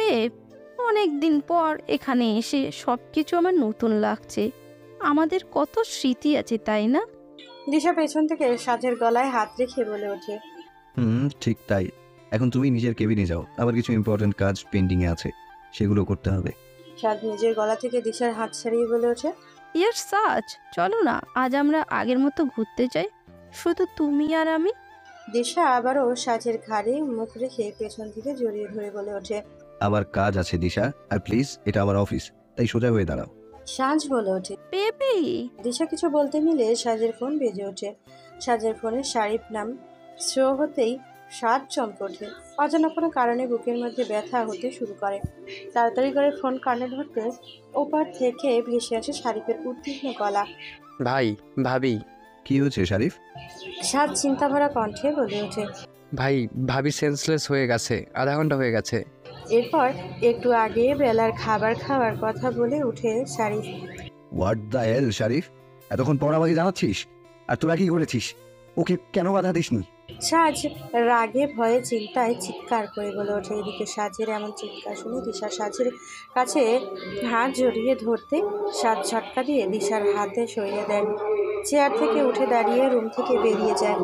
Babe, অনেক দিন পর এখানে এসে সবকিছু আমার নতুন লাগছে। আমাদের কত স্মৃতি আছে, তাই না? দিশা পেছন থেকে সাজের গলায় হাত রেখে বলে ওঠে। ঠিক তাই। এখন তুমি নিজের কেবিনে যাও, আবার কিছু ইম্পর্টেন্ট কাজ পেন্ডিংয়ে আছে, সেগুলো করতে হবে। সাজ নিজের গলা থেকে দিশার হাত ছাড়িয়ে বলে ওঠে। ইয়ার সাজ, চলো না আজ আমরা আগের মতো ঘুরতে যাই, শুধু তুমি আর আমি। দিশা আবারও সাজের ঘাড়ে মুখ রেখে পেছন থেকে জড়িয়ে ধরে বলে ওঠে। আবার কাজ আছে দিশা, আর প্লিজ এটা আমার অফিস, তাই সোজা হয়ে দাঁড়াও। সাজ বলে ওঠে। বেবি। দিশা কিছু বলতে নিলে সাজের ফোন বেজে ওঠে। সাজের ফোনে শারিফ নাম শো হতেই সাজ চমকে ওঠে। অজানা কোনো কারণে বুকের মধ্যে ব্যথা হতে শুরু করে। তাড়াতাড়ি করে ফোন কানে ধরতে ওপার থেকে ভেসে আসে শারিফের উদ্বিগ্ন গলা। ভাই, ভাবি। কি হয়েছে শারিফ? সাজ চিন্তাভরা কণ্ঠে বলে ওঠে। ভাই, ভাবি সেন্সলেস হয়ে গেছে, আধা ঘন্টা হয়ে গেছে। এরপর একটু আগে বেলার খাবার খাওয়ার কথা বলে উঠে Sharif. What the hell Sharif, এতক্ষণ পর আমাকে জানাচ্ছিস? আর তোরা কি করেছিস? ওকে কেন বাধা দিসনি? সাজ রাগে ভয়ে চিন্তায় চিৎকার করে বলে ওঠে। এদিকে সাজের এমন চিৎকার শুনে দিশা সাজের কাছে হাত জড়িয়ে ধরতে সাজ ঝটকা দিয়ে দিশার হাতে সরিয়ে দেন। চেয়ার থেকে উঠে দাঁড়িয়ে রুম থেকে বেরিয়ে যায়।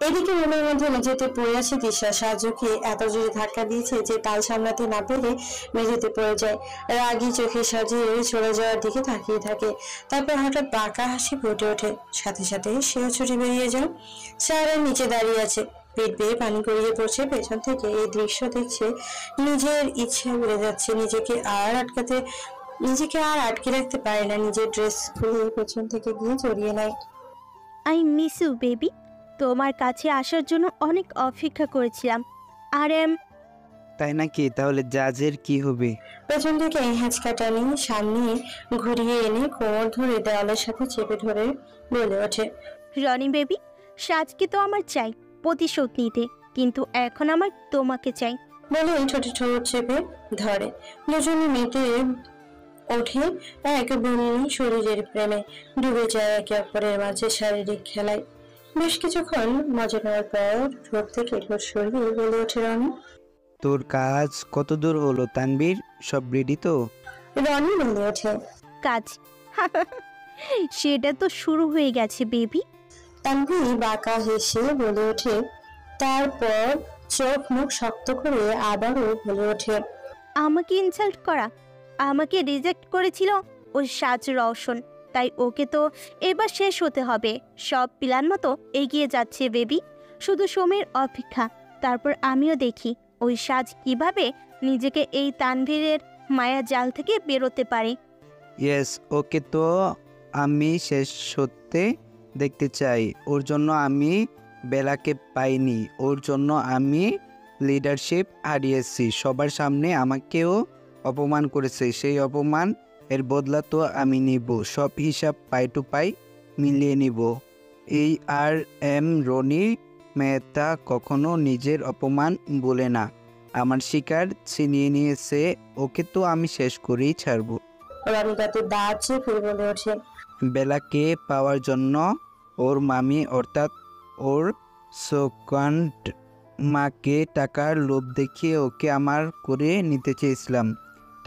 এদিকে রুমের মধ্যে মেঝেতে পড়ে আছে দিশা। সাজকে এত জোরে ধাক্কা দিয়েছে যে তাল সামলাতে না পেরে মেঝেতে পড়ে যায়। রাগী চোখে সাজিয়ে চলে যাওয়ার দিকে তাকিয়ে থাকে। তারপর হঠাৎ বাঁকা হাসি ফুটে ওঠে, সাথে সাথে সেও ছুটে বেরিয়ে যায়। চেয়ারের নিচে দাঁড়িয়ে আছে, পেট বেয়ে পানি গড়িয়ে পড়ছে। পেছন থেকে এই দৃশ্য দেখছে নিজের ইচ্ছে উড়ে যাচ্ছে। নিজেকে আর আটকে রাখতে পারে না। নিজের ড্রেস খুলে পেছন থেকে গিয়ে জড়িয়ে নেয়। আই মিস ইউ বেবি, তোমার কাছে আসার জন্য অনেক অপেক্ষা করেছিলাম। আর তাই নাকি? তাহলে জাজের কি হবে? পেছন থেকে হ্যাঁচকাটা নিয়ে সামনে ঘুরিয়ে এনে কোমর ধরে দেওয়ালের সাথে চেপে ধরে বলে ওঠে। রনি বেবি, সাজকে তো আমার চাই প্রতিশোধ নিতে, কিন্তু এখন আমার তোমাকে চাই। বলে ছোট ঠোঁট চেপে ধরে। দুজনে মেতে ওঠে এক বন্য শরীরের প্রেমে, ডুবে যায় একে অপরের মাঝে শারীরিক খেলায়। বেশ কিছুক্ষণ মজা নেওয়ার পর ঠোঁট থেকে ঠোঁট সরিয়ে বলে ওঠে রনি। তোর কাজ কত দূর হলো তানবীর? সব রেডি তো? রনি বলে ওঠে। কাজ সেটা তো শুরু হয়ে গেছে বেবি। তানভীর বাঁকা হেসে বলে ওঠে। তারপর চোখ মুখ শক্ত করে আবারও বলে ওঠে। আমাকে ইনসাল্ট করা, আমাকে রিজেক্ট করেছিল ওই সাজ রওশন, তাই ওকে তো এবার শেষ হতে হবে। সব প্ল্যান মতো এগিয়ে যাচ্ছে বেবি, শুধু সময়ের অপেক্ষা। তারপর আমিও দেখি ওই সাজ কিভাবে নিজেকে এই তানভীরের মায়া জাল থেকে বেরোতে পারে। ইয়েস, ওকে তো আমি শেষ হতে দেখতে চাই। ওর জন্য আমি বেলাকে পাইনি, ওর জন্য আমি লিডারশিপ হারিয়েছি। সবার সামনে আমাকেও অপমান করেছে, সেই অপমান এর বদলা তো আমি নিব। সব হিসাব পাই টু পাই মিলিয়ে নিব। এই আর এম রনি মেহতা কখনো নিজের অপমান বলে না। আমার শিকার ছিনিয়ে নিয়েছে, ওকে তো আমি শেষ করেই ছাড়বো। রনি তাতে দাঁত চেপে বলে ওঠে। বেলাকে পাওয়ার জন্য ওর মামি অর্থাৎ ওর সেকেন্ড মাকে টাকার লোভ দেখিয়ে ওকে আমার করে নিতে চেয়েছিলাম।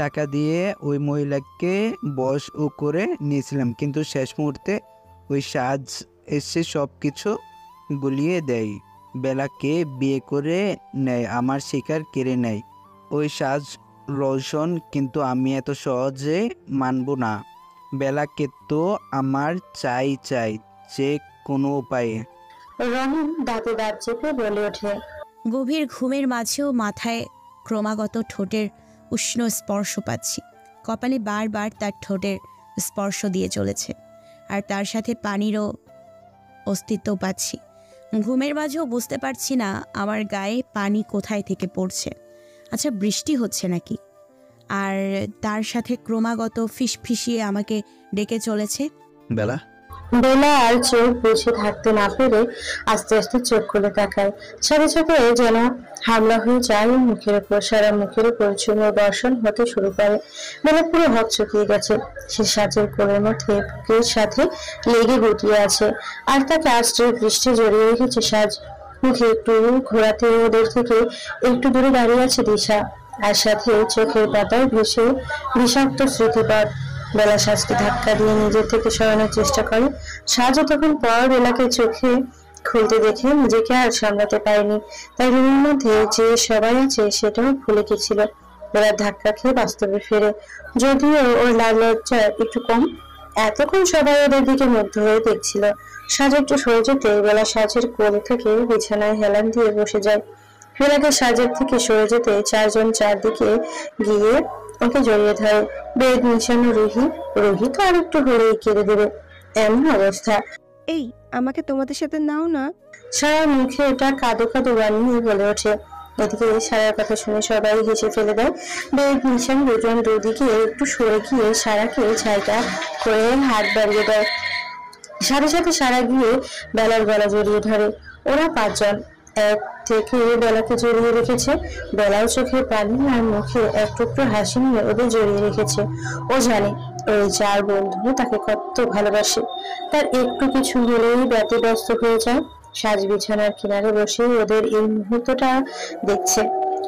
টাকা দিয়ে ওই মহিলাকে বশ ও করে নিয়েছিলাম, কিন্তু শেষ মুহূর্তে ওই সাজ এসে সব কিছু গুলিয়ে দেয়। বেলাকে বিয়ে করে নেয়, আমার শিকার কেড়ে নেয় ওই সাজ রোশন। কিন্তু আমি এত সহজে মানব না। বেলাকে তো আমার চাই চাই, যে কোনো উপায়ে। রনি দাঁতে দাঁত চেপে বলে ওঠে। গভীর ঘুমের মাঝেও মাথায় ক্রমাগত ঠোঁটের উষ্ণ স্পর্শ পাচ্ছি। কপালে বারবার তার ঠোঁটের স্পর্শ দিয়ে চলেছে, আর তার সাথে পানিরও অস্তিত্ব পাচ্ছি। ঘুমের মাঝেও বুঝতে পারছি না আমার গায়ে পানি কোথায় থেকে পড়ছে। আচ্ছা, বৃষ্টি হচ্ছে নাকি? আর তার সাথে ক্রমাগত ফিসফিসিয়ে আমাকে ডেকে চলেছে। বেলা বেলা আর চোখ বুঝে থাকতে না পেরে আস্তে আস্তে চোখ খুলে তাকায়। সাথে সাথে যেন হামলা হয়ে যায় মুখের উপর। সারা মুখের উপর চুমুর বর্ষণ হতে শুরু করে। বেলা পুরো হকচকিয়ে গেছে। সে সাজের কোলের মধ্যে বুকের সাথে লেগে গুটিয়ে আছে, আর তাকে আশ্রয় পৃষ্ঠে জড়িয়ে রেখেছে সাজ। মুখে একটু ঘোরাতে ওদের থেকে একটু দূরে দাঁড়িয়ে আছে দিশা, আর সাথে চোখের পাতায় ভেসে বিষাক্ত স্মৃতিপথ। বেলা সাজকে ধাক্কা দিয়ে নিজের থেকে সরানোর চেষ্টা করে। সাজও তখন পর বেলাকে চোখে খুলতে দেখে নিজেকে আর সামলাতে পারেনি, তাই রুমের মধ্যে যে সবাই আছে সেটাও ভুলে গেছিল। বেলার ধাক্কা খেয়ে বাস্তবে ফেরে, যদিও ওর লাল লজ্জা একটু কম। এতক্ষণ সবাই ওদের দিকে মুগ্ধ হয়ে দেখছিল। সাজ একটু সরে যেতে বেলা সাজের কোলে থেকে বিছানায় হেলান দিয়ে বসে যায়। বেলাকে সাজের থেকে সরে যেতে চারজন চারদিকে গিয়ে ওকে জড়িয়ে ধরে। বেদ মিশানো রুহি তো আর একটু হলেই কেঁদে দেবে, এমন অবস্থা। এই আমাকে তোমাদের সাথে নাও না। সারা মুখে এটা কাঁদো কাঁদো বানিয়ে বলে ওঠে। এদিকে সারার কথা শুনে সবাই হেসে ফেলে দেয়। বেদ মিশন দুজন দুদিকে একটু সরে গিয়ে সারাকে জায়গা করে হাত বাড়িয়ে দেয়। সাথে সাথে সারা গিয়ে বেলার গলা জড়িয়ে ধরে। ওরা পাঁচজন এক থেকে বেলাকে জড়িয়ে রেখেছে। বেলার চোখে পানি আর মুখে এক টুকরো হাসি নিয়ে ওদের জড়িয়ে রেখেছে। ও জানে ওই চার বন্ধু তাকে কত ভালোবাসে। তার একটু কিছু হলেই ব্যতিব্যস্ত হয়ে যায়। সাজ বিছানার কিনারে বসে ওদের এই মুহূর্তটা দেখছে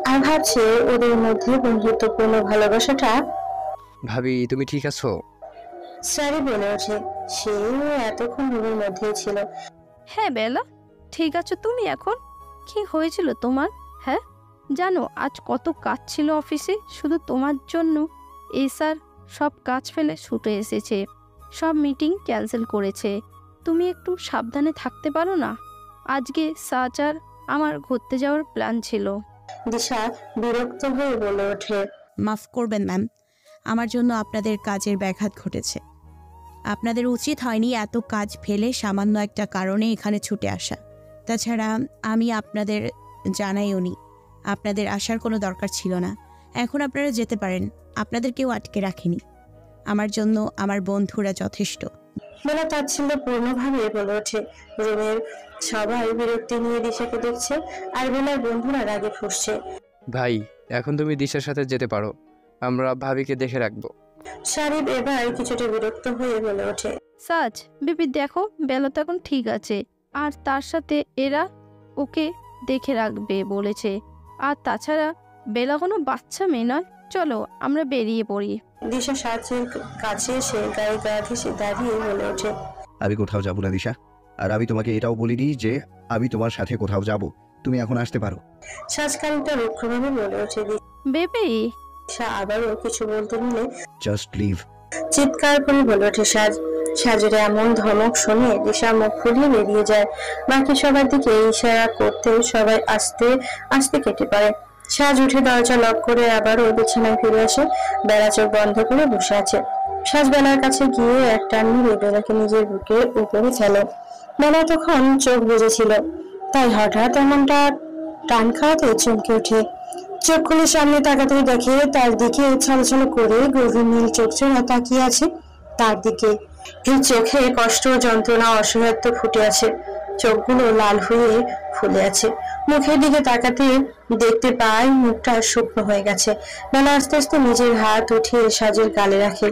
আর ভাবছে ওদের মধ্যে বন্ধুত্বপূর্ণ ভালোবাসাটা। ভাবি তুমি ঠিক আছো? সারি বলে ওঠে। সেও এতক্ষণ রুমের মধ্যেই ছিল। হ্যাঁ বেলা, ঠিক আছো তুমি এখন? কি হয়েছিল তোমার? হ্যাঁ জানো আজ কত কাজ ছিল অফিসে শুধু তোমার জন্য। এই স্যার সব কাজ ফেলে ছুটে এসেছে, সব মিটিং ক্যান্সেল করেছে। তুমি একটু সাবধানে থাকতে পারো না? আজকে সাচার আমার ঘুরতে যাওয়ার প্ল্যান ছিল। দিশা বিরক্ত হয়ে বলে ওঠে। মাফ করবেন ম্যাম, আমার জন্য আপনাদের কাজের ব্যাঘাত ঘটেছে। আপনাদের উচিত হয়নি এত কাজ ফেলে সামান্য একটা কারণে এখানে ছুটে আসা। তাছাড়া আমি আপনাদের জানাইওনি, আপনাদের আসার কোনো দরকার ছিল না। এখন আপনারা যেতে পারেন, আপনাদের কেউ আটকে রাখেনি। আমার জন্য আমার বন্ধুরা যথেষ্ট। বেলা তাচ্ছিল্যপূর্ণভাবে বলে ওঠে। রুমের সবাই বিরক্তি নিয়ে দিশাকে দেখছে আর বেলার বন্ধুরা রাগে ফুঁসছে। ভাই এখন তুমি দিশার সাথে যেতে পারো, আমরা ভাবিকে দেখে রাখবো। সারিব এবার কিছুটা বিরক্ত হয়ে বলে ওঠে। সাজ বেবি দেখো বেলা তো এখন ঠিক আছে, আর তার সাথে এরা ওকে দেখে রাখবে বলেছে। আর তাছাড়া বেলা কোনো বাচ্চা মেয়ে নয়, চলো আমরা বেরিয়ে পড়ি। দিশা সাজের কাছে এসে গায়ে গা ঘেঁষে দাঁড়িয়ে বলে ওঠে। আমি কোথাও যাবো না দিশা, আর আমি তোমাকে এটাও বলিনি যে আমি তোমার সাথে কোথাও যাব। তুমি এখন আসতে পারো। সাজ খানিকটা রুক্ষভাবে বলে ওঠে। বেবি দিশা আবারও কিছু বলতে নিলে জাস্ট লিভ। চিৎকার করে বলে ওঠে সাজ। সাজের এমন ধমক শুনে দিশা মুখ ফুলিয়ে বেরিয়ে যায়। বাকি সবার দিকে ইশারা করতে সবাই আস্তে আস্তে কেটে পড়ে। সাজ উঠে দরজা লক করে আবারও বিছানায় ফিরে আসে। বেলা চোখ বন্ধ করে বসে আছে। সাজ বেলার কাছে গিয়ে এক টান মেরে বেলাকে নিজের বুকের উপরে ফেলে। বেলা তখন চোখ বুজেছিল, তাই হঠাৎ এমনটা টান খাওয়াতে চমকে ওঠে। চোখ খুলে সামনে তাকাতেই দেখে তার দিকে ছলছল করে গভীর নীল চোখ জোড়া তাকিয়ে আছে তার দিকে। এই চোখে কষ্ট, যন্ত্রণা, অসহায়ত্ব ফুটে আছে। চোখগুলো লাল হয়ে ফুলে আছে। মুখের দিকে তাকাতে দেখতে পায় মুখটা শুকনো হয়ে গেছে। বেলা আস্তে আস্তে নিজের হাত উঠিয়ে সাজের গালে রাখে,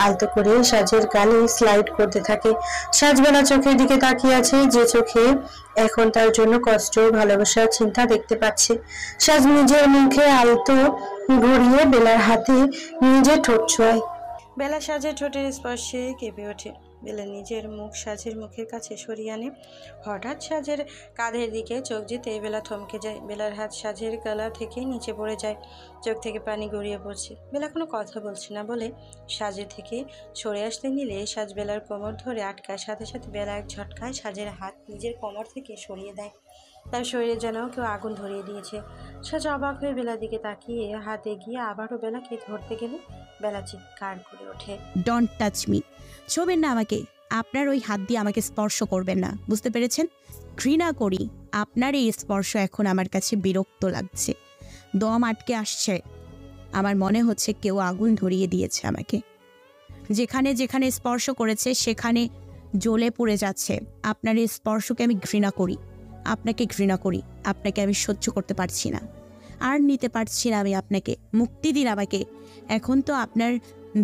আলতো করে সাজের গালে স্লাইড করতে থাকে। সাজ বেলা চোখের দিকে তাকিয়ে আছে, যে চোখে এখন তার জন্য কষ্ট, ভালোবাসা, চিন্তা দেখতে পাচ্ছে। সাজ নিজের মুখে আলতো ঘুরিয়ে বেলার হাতে নিজের ঠোঁট ছোঁয়। বেলা সাজের ঠোঁটের স্পর্শে কেঁপে ওঠে। বেলা নিজের মুখ সাজের মুখের কাছে সরিয়ে আনে। হঠাৎ সাজের কাঁধের দিকে চোখ যেতে বেলা থমকে যায়। বেলার হাত সাজের গলা থেকে নিচে পড়ে যায়, চোখ থেকে পানি গড়িয়ে পড়ছে। বেলা কোনো কথা বলছে না বলে সাজের থেকে সরে আসতে নিলে সাজ বেলার কোমর ধরে আটকায়। সাথে সাথে বেলা এক ঝটকায় সাজের হাত নিজের কোমর থেকে সরিয়ে দেয়। তার শরীরে যেন কেউ আগুন ধরিয়ে দিয়েছে। সাজ অবাক হয়ে বেলার দিকে তাকিয়ে হাত এগিয়ে আবারও বেলাকে ধরতে গেলে বেলা চিৎকার করে ওঠে। ডোন্ট টাচ মি, ছোবেন না আমাকে। আপনার ওই হাত দিয়ে আমাকে স্পর্শ করবেন না, বুঝতে পেরেছেন? ঘৃণা করি আপনার এই স্পর্শ। এখন আমার কাছে বিরক্ত লাগছে, দম আটকে আসছে। আমার মনে হচ্ছে কেউ আগুন ধরিয়ে দিয়েছে আমাকে। যেখানে যেখানে স্পর্শ করেছে সেখানে জ্বলে পড়ে যাচ্ছে। আপনার এই স্পর্শকে আমি ঘৃণা করি, আপনাকে ঘৃণা করি। আপনাকে আমি সহ্য করতে পারছি না, আর নিতে পারছি না আমি আপনাকে। মুক্তি দিন আমাকে। এখন তো আপনার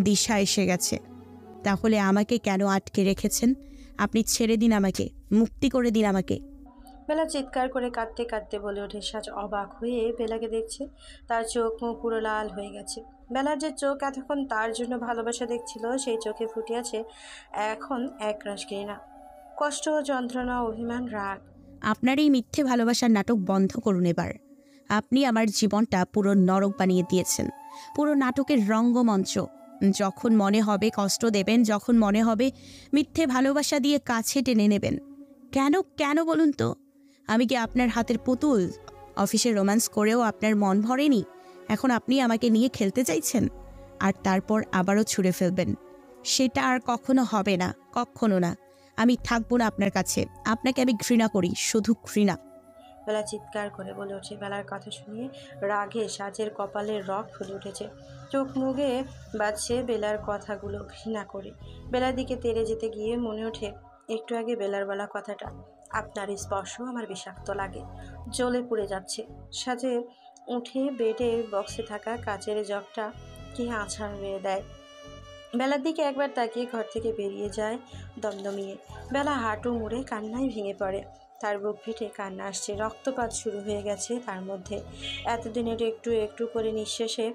দিশা এসে গেছে, তাহলে আমাকে কেন আটকে রেখেছেন? আপনি ছেড়ে দিন আমাকে, মুক্তি করে দিন আমাকে। বেলা চিৎকার করে কাঁদতে কাঁদতে বলে ওঠে। সাজ অবাক হয়ে বেলাকে দেখছে। তার চোখ মুখ পুরো লাল হয়ে গেছে। বেলার যে চোখ এতক্ষণ তার জন্য ভালোবাসা দেখছিল, সেই চোখে ফুটে আছে এখন একরাশ ঘৃণা, কষ্ট, যন্ত্রণা, অভিমান, রাগ। আপনার এই মিথ্যে ভালোবাসার নাটক বন্ধ করুন এবার। আপনি আমার জীবনটা পুরো নরক বানিয়ে দিয়েছেন, পুরো নাটকের রঙ্গমঞ্চ। যখন মনে হবে কষ্ট দেবেন, যখন মনে হবে মিথ্যে ভালোবাসা দিয়ে কাছে টেনে নেবেন। কেন কেন বলুন তো? আমি কি আপনার হাতের পুতুল? অফিসে রোম্যান্স করেও আপনার মন ভরেনি, এখন আপনি আমাকে নিয়ে খেলতে চাইছেন, আর তারপর আবারও ছুঁড়ে ফেলবেন। সেটা আর কখনো হবে না, কখনো না। আমি থাকবো না আপনার কাছে। আপনাকে আমি ঘৃণা করি, শুধু ঘৃণা। বেলা চিৎকার করে বলে ওঠে। বেলার কথা শুনিয়ে রাগে সাজের কপালের রগ ফুলে উঠেছে, চোখ মুখে বাজছে বেলার কথাগুলো ঘৃণা করে। বেলার দিকে তেড়ে যেতে গিয়ে মনে ওঠে একটু আগে বেলার বলা কথাটা, আপনার স্পর্শ আমার বিষাক্ত লাগে, জ্বলে পুড়ে যাচ্ছে। সাজে উঠে বেডের বক্সে থাকা কাচের জগটা কি আছাড় মেরে দেয়। বেলার দিকে একবার তাকিয়ে ঘর থেকে বেরিয়ে যায় দমদমিয়ে। বেলা হাঁটু মুড়ে কান্নায় ভেঙে পড়ে। তার বুক ফেটে কান্না আসছে, রক্তপাত শুরু হয়ে গেছে তার মধ্যে। এতদিনের একটু একটু করে নিঃশেষে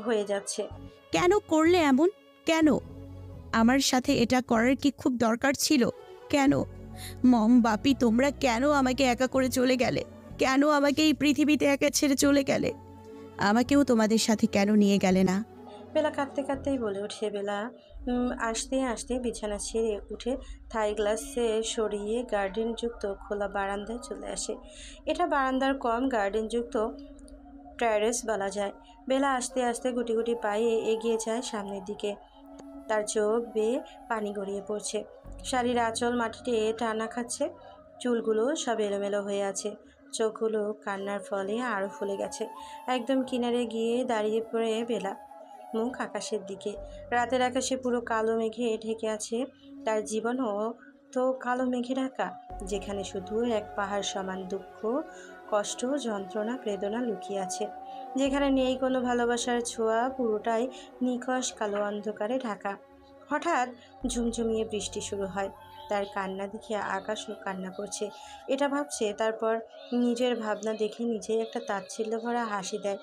হয়ে যাচ্ছে। কেন করলে এমন? কেন? আমার সাথে এটা করার কি খুব দরকার ছিল? কেন মম বাপি, তোমরা কেন আমাকে একা করে চলে গেলে? কেন আমাকে এই পৃথিবীতে একা ছেড়ে চলে গেলে? আমাকেও তোমাদের সাথে কেন নিয়ে গেলে না? বেলা কাঁদতে কাঁদতেই বলে ওঠে। বেলা আসতে আসতে বিছানা ছেড়ে উঠে থাই গ্লাসে সরিয়ে গার্ডেনযুক্ত খোলা বারান্দায় চলে আসে। এটা বারান্দার কম গার্ডেনযুক্ত টেরেস বলা যায়। বেলা আস্তে আস্তে গুটি গুটি পায়ে এগিয়ে যায় সামনের দিকে। তার চোখ বেয়ে পানি গড়িয়ে পড়ছে, শাড়ির আঁচল মাটিতে টানা খাচ্ছে, চুলগুলো সব এলোমেলো হয়ে আছে, চোখগুলো কান্নার ফলে আরও ফুলে গেছে। একদম কিনারে গিয়ে দাঁড়িয়ে পড়ে বেলা, মুখ আকাশের দিকে। রাতের আকাশে পুরো কালো মেঘে ঢেকে আছে। তার জীবনও তো কালো মেঘে ঢাকা, যেখানে শুধু এক পাহাড় সমান দুঃখ, কষ্ট, যন্ত্রণা, বেদনা লুকিয়ে আছে, যেখানে নেই কোনো ভালোবাসার ছোঁয়া, পুরোটাই নিকষ কালো অন্ধকারে ঢাকা। হঠাৎ ঝুমঝুমিয়ে বৃষ্টি শুরু হয়। তার কান্না দেখে আকাশও কান্না করছে, এটা ভাবছে। তারপর নিজের ভাবনা দেখে নিজেই একটা তাচ্ছিল্য ভরা হাসি দেয়।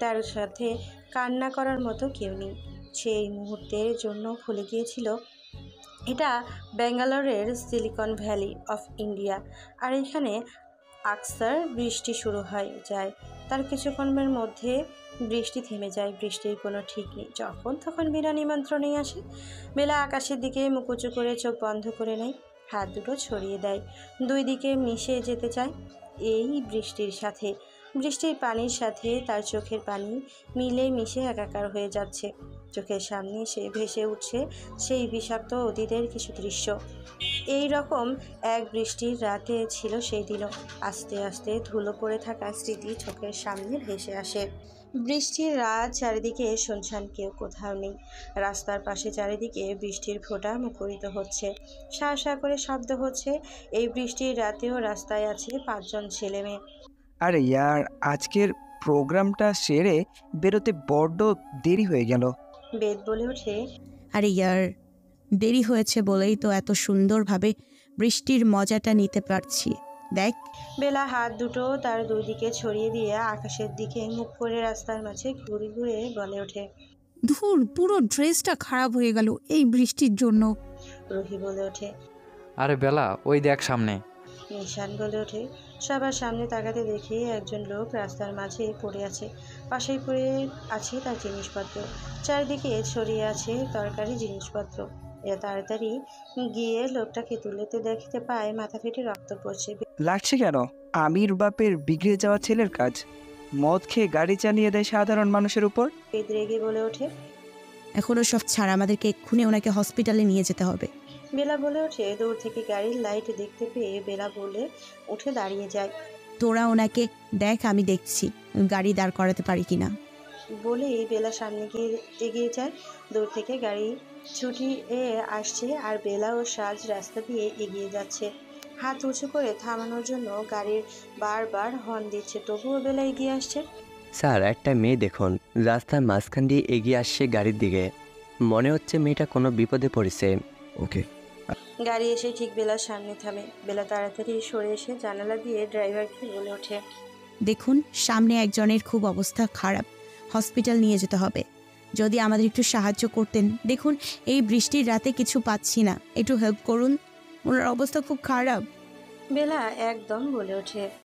তার সাথে কান্না করার মতো কেউ নেই। সেই মুহূর্তের জন্য ভুলে গিয়েছিল এটা ব্যাঙ্গালোরের সিলিকন ভ্যালি অফ ইন্ডিয়া, আর এখানে আকসার বৃষ্টি শুরু হয়ে যায়। তার কিছুক্ষণের মধ্যে বৃষ্টি থেমে যায়। বৃষ্টির কোনো ঠিক নেই, যখন তখন বিনা নিমন্ত্রণেই আসে। বেলা আকাশের দিকে মুখ উঁচু করে চোখ বন্ধ করে নেয়, হাত দুটো ছড়িয়ে দেয়, দুই দিকে মিশে যেতে চায় এই বৃষ্টির সাথে। বৃষ্টির পানির সাথে তার চোখের পানি মিলে মিশে একাকার হয়ে যাচ্ছে। চোখের সামনে সে ভেসে উঠছে সেই বিষাক্ত অতীতের কিছু দৃশ্য। এই রকম এক বৃষ্টির রাতে ছিল সেই দিনও। আস্তে আস্তে ধুলো পড়ে থাকা স্মৃতি চোখের সামনে ভেসে আসে। বৃষ্টির রাত, চারিদিকে শুনশান, কেউ কোথাও নেই। রাস্তার পাশে চারিদিকে বৃষ্টির ফোঁটা মুখরিত হচ্ছে, শা শা করে শব্দ হচ্ছে। এই বৃষ্টির রাতেও রাস্তায় আছে 5 জন ছেলে মেয়ে। আরে ইয়ার, আজকের প্রোগ্রামটা সেরে বেরোতে বড্ড দেরি হয়ে গেল। বেদ বলে ওঠে, আরে ইয়ার, দেরি হয়েছে বলেই তো এত সুন্দরভাবে বৃষ্টির মজাটা নিতে পারছি। দেখ। বেলা হাত দুটো তার দুই দিকে ছড়িয়ে দিয়ে আকাশের দিকে মুখ করে রাস্তার মাঝে ঘুরে ঘুরে বলে ওঠে, ধুর, পুরো ড্রেসটা খারাপ হয়ে গেল এই বৃষ্টির জন্য। রুহি বলে ওঠে, আরে বেলা, ওই দেখ সামনে। নিশান বলে ওঠে। সবার সামনে তাকাতে দেখে একজন লোক রাস্তার মাঝে পড়ে আছে। পাশেই পড়ে আছে তার জিনিসপত্র, চারিদিকে ছড়িয়ে আছে তরকারি জিনিসপত্র। এরা তাড়াতাড়ি গিয়ে লোকটাকে তুলেতে দেখতে পায় মাথা ফেটে রক্ত পড়ছে। লাগছে কেন? আমির বাপের বিগড়ে যাওয়া ছেলের কাজ মদ খেয়ে গাড়ি চালিয়ে দেয় সাধারণ মানুষের উপর। বেদ রেগে বলে ওঠে, এখনো সব ছাড়, আমাদেরকে এক্ষুনি ওনাকে হসপিটালে নিয়ে যেতে হবে। বেলা বলে ওঠে। দূর থেকে গাড়ির লাইট দেখতে পেয়ে বেলা বলে উঠে দাঁড়িয়ে যায়। তোরা ওনাকে দেখ, আমি দেখছি গাড়ি দাঁড় করাতে পারি কিনা। বলেই বেলা সামনে গিয়ে এগিয়ে যায়। দূর থেকে গাড়ি ছুটি আসছে, আর বেলা ও সাজ রাস্তা দিয়ে এগিয়ে যাচ্ছে। হাত উঁচু করে থামানোর জন্য গাড়ির বারবার হর্ন দিচ্ছে, তবুও বেলা এগিয়ে আসছে। স্যার, একটা মেয়ে দেখুন, রাস্তার মাঝখান দিয়ে এগিয়ে আসছে গাড়ির দিকে। মনে হচ্ছে মেয়েটা কোনো বিপদে পড়েছে। ওকে, গাড়ি এসে ঠিক বেলার সামনে থামে। বেলা তাড়াতাড়ি সরে এসে জানালা দিয়ে ড্রাইভারকে বলে ওঠে, দেখুন সামনে একজনের খুব অবস্থা খারাপ, হসপিটাল নিয়ে যেতে হবে। যদি আমাদের একটু সাহায্য করতেন। দেখুন এই বৃষ্টির রাতে কিছু পাচ্ছি না, একটু হেল্প করুন, ওনার অবস্থা খুব খারাপ। বেলা একদম বলে ওঠে,